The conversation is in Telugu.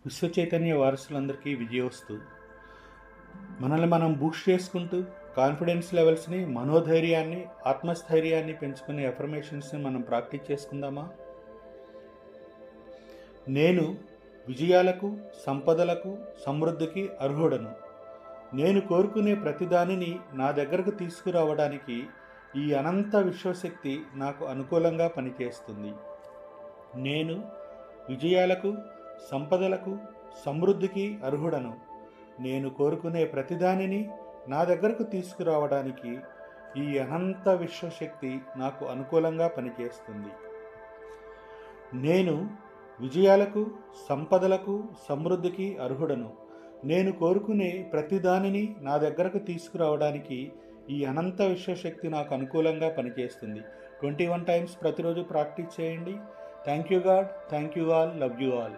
విశ్వ చైతన్య వారసులందరికీ విజయోస్తు. మనల్ని మనం బూస్ట్ చేసుకుంటూ కాన్ఫిడెన్స్ లెవెల్స్ని, మనోధైర్యాన్ని, ఆత్మస్థైర్యాన్ని పెంచుకునే ఎఫర్మేషన్స్ని మనం ప్రాక్టీస్ చేసుకుందామా? నేను విజయాలకు, సంపదలకు, సమృద్ధికి అర్హుడను. నేను కోరుకునే ప్రతిదానిని నా దగ్గరకు తీసుకురావడానికి ఈ అనంత విశ్వశక్తి నాకు అనుకూలంగా పనిచేస్తుంది. నేను విజయాలకు, సంపదలకు, సమృద్ధికి అర్హుడను. నేను కోరుకునే ప్రతిదానిని నా దగ్గరకు తీసుకురావడానికి ఈ అనంత విశ్వశక్తి నాకు అనుకూలంగా పనిచేస్తుంది. నేను విజయాలకు, సంపదలకు, సమృద్ధికి అర్హుడను. నేను కోరుకునే ప్రతిదానిని నా దగ్గరకు తీసుకురావడానికి ఈ అనంత విశ్వశక్తి నాకు అనుకూలంగా పనిచేస్తుంది. 21 టైమ్స్ ప్రతిరోజు ప్రాక్టీస్ చేయండి. Thank you God, thank you all, love you all.